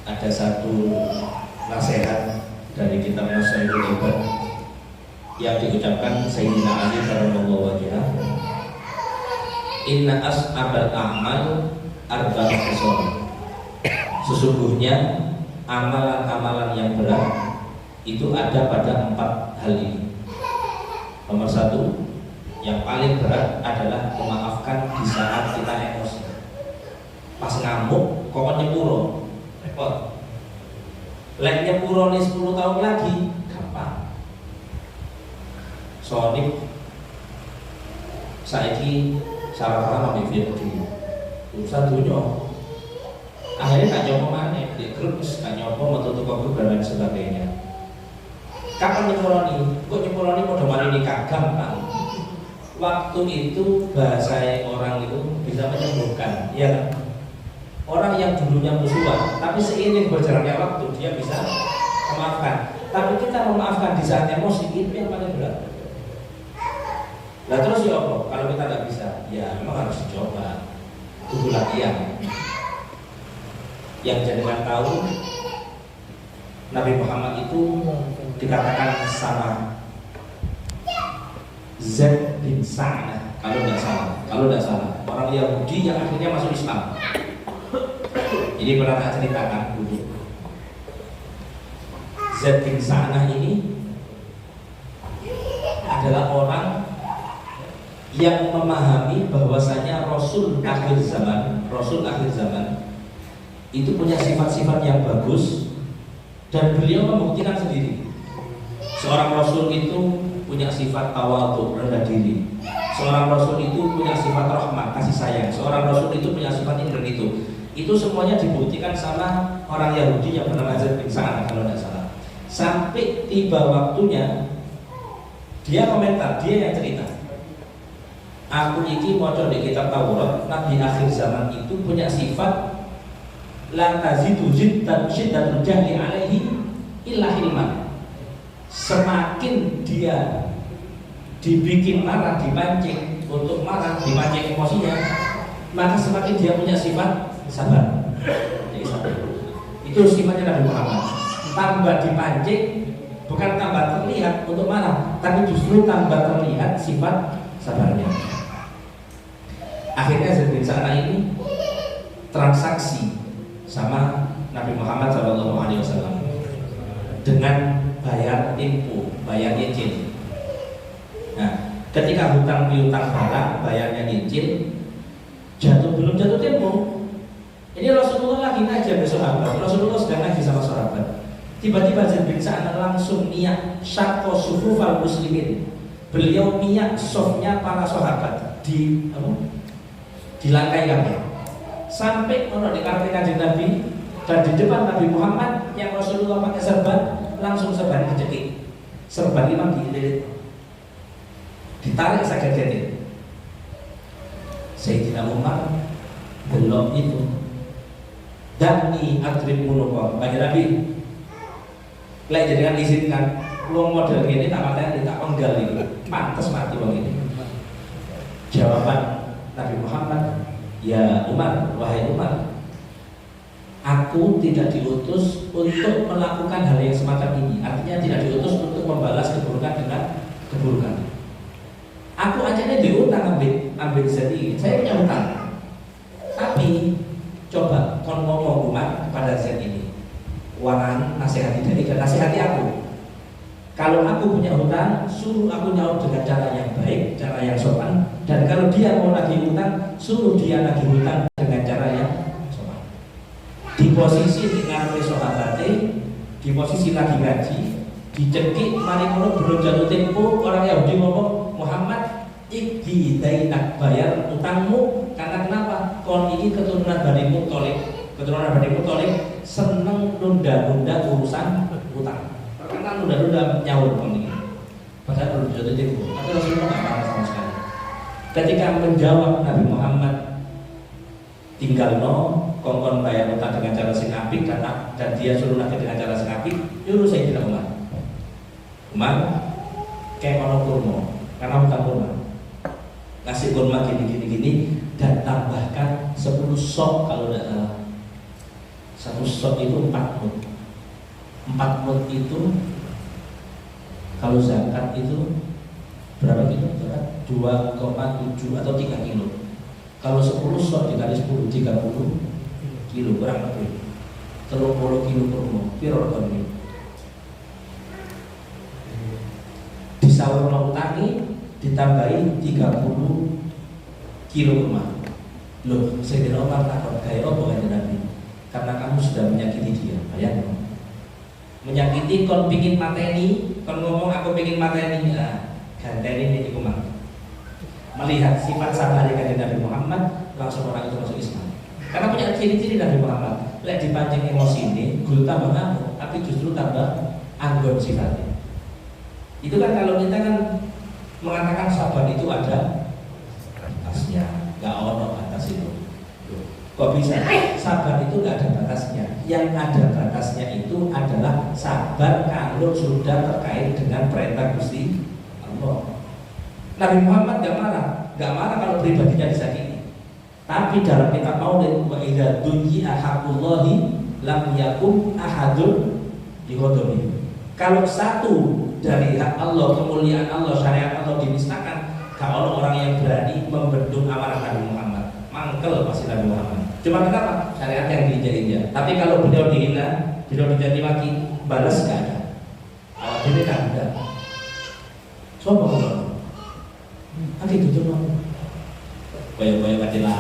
ada satu nasihat dari kitab Nasaihul Ibad yang diucapkan Sayyidina Ali radhiyallahu anhu. Inna as'abal a'mal arba'u khisal. Sesungguhnya amalan-amalan yang berat itu ada pada 4 hal ini. Nomor 1, yang paling berat adalah memaafkan di saat kita emosi. Pas ngamuk, kok nyepuro, repot. Lek nyepuro nih 10 tahun lagi, gampang. Soalnya saiki salah-salah ambil video urusan dunia. Akhirnya gak nyopo mana, di grup gak nyopo menutup grup dan lain sebagainya. Kapan nyepuroni? Kok nyepuroni pada mari nikah gampang. Waktu itu bahasa orang itu bisa menyembuhkan, ya kan? Orang yang dulunya musuhan, tapi seiring berjalannya waktu dia bisa memaafkan. Tapi kita memaafkan di saat emosi itu yang paling berat. Nah terus ya apa? Kalau kita nggak bisa, ya memang harus dicoba. Tunggu latihan. Yang jenengan tahu, Nabi Muhammad itu dikatakan sama Zaid bin Sa'nah kalau tidak salah orang Yahudi yang akhirnya masuk Islam. Ini pernah tak ceritakan dulu. Zaid bin Sa'nah ini adalah orang yang memahami bahwasanya Rasul akhir zaman itu punya sifat-sifat yang bagus dan beliau membuktikan sendiri. Seorang Rasul itu punya sifat tawadhu, rendah diri. Seorang Rasul itu punya sifat rahmat, kasih sayang. Seorang Rasul itu punya sifat ini dan itu. Itu semuanya dibuktikan sama orang Yahudi yang bernama Zaid bin Sa'nah kalau tidak salah. Sampai tiba waktunya dia komentar, dia yang cerita. Aku ini mau di kitab Taurat, Nabi akhir zaman itu punya sifat la tazidu ziddan syiddatul jahli alaihi illa hilman. Semakin dia dibikin marah, dipancing untuk marah, dipancing emosinya, maka semakin dia punya sifat sabar. Jadi sabar. Itu sifatnya Nabi Muhammad. Tambah dipancing, bukan tambah terlihat untuk marah, tapi justru tambah terlihat sifat sabarnya. Akhirnya Zaid bin Sa'nah ini transaksi sama Nabi Muhammad SAW dengan bayar tempo, bayar nyicil. Nah, ketika hutang piutang barang, bayarnya nyicil, belum jatuh tempo. Ini Rasulullah lagi ngajar ke sahabat. Rasulullah sedang ngaji sama sahabat. Tiba-tiba Zaid bin Sa'nah langsung niat syaqqa sufufal muslimin. Beliau niat softnya para sahabat dilangkai kami. Sampai orang dikatakan kanjeng Nabi dan di depan Nabi Muhammad yang Rasulullah pakai serban, langsung serban dicekik. Serban imam dililit, ditarik saja jadi. Sayyidina Umar belum itu. Dani adrib munuqa. Kanjeng Nabi, lek jenengan izinkan wong model gini tak mateni tak penggal iki. Pantes mati wong ini. Jawaban Nabi Muhammad, ya Umar, wahai Umar, aku tidak diutus untuk melakukan hal yang semacam ini. Artinya tidak diutus untuk membalas keburukan dengan keburukan. Aku aja ini diutang ambil Zaid. Saya punya utang. Tapi coba kon ngomong Umar kepada Zaid ini. Waran nasihati dari dan nasihati aku. Kalau aku punya hutang, suruh aku nyaur dengan cara yang baik, cara yang sopan. Dan kalau dia mau nagih hutang, suruh dia nagih hutang dengan cara yang sopan. Di posisi dengan sahabatnya, di posisi lagi ngaji, dicekik, mari ngono belum jatuh tempo, orang Yahudi ngomong, Muhammad, iki dainak bayar utangmu karena kenapa? Kon ini keturunan Bani Muthalib, seneng nunda-nunda urusan utang. Karena nunda-nunda nyaur ini. Padahal belum jatuh tempo. Tapi Rasulullah nggak marah sama sekali. Ketika menjawab Nabi Muhammad, tinggal kongkon bayar utang dengan cara sing apik dan dia suruh nagih dengan cara sing apik, nyuruh saya tidak Umar kayak orang kurma, karena utang kurma, kasih kurma gini dan tambahkan 10 sok kalau tidak salah. Satu shot itu 4 mud. 4 mud itu kalau zakat itu berapa kilo? 2,7 atau 3 kilo. Kalau 10 shot dikali 10, 30 kilo kurang lebih 30 kilo kurma. Piro regane? Disawurno utangi ditambahi 30 kilo kurma. Loh, Sayyidina Umar takut gaya apa kan Nabi? Karena kamu sudah menyakiti dia, bayang. Menyakiti kon pingin mateni, kon ngomong aku pingin mateni, ganteni ini kumang. Melihat sifat sabar dari Nabi Muhammad, langsung orang itu masuk Islam. Karena punya ciri-ciri Nabi Muhammad, lek dipancing emosi ini, gul tambah ngamuk, tapi justru tambah anggun sifatnya. Itu kan kalau kita kan mengatakan sabar itu ada batasnya, nggak ono batas itu. Kok bisa? Sabar itu nggak ada batasnya. Yang ada batasnya itu adalah sabar kalau sudah terkait dengan perintah Gusti Allah. Nabi Muhammad nggak marah kalau pribadinya disakiti. Tapi dalam kitab Maulid, wa idza dunya haqqullahi lam yakun ahadun dihodomi. Kalau satu dari hak Allah, kemuliaan Allah, syariat Allah dinistakan, kalau orang yang berani membendung amarah Nabi Muhammad, mangkel pasti Nabi Muhammad. Cuma kenapa? Syariat yang diinjak-injak. Tapi kalau beliau dihina, beliau dicaci maki, balas gak ada. Awal ini kan ada. Coba kalau, nanti tutup mau. Bayang-bayang mati lah.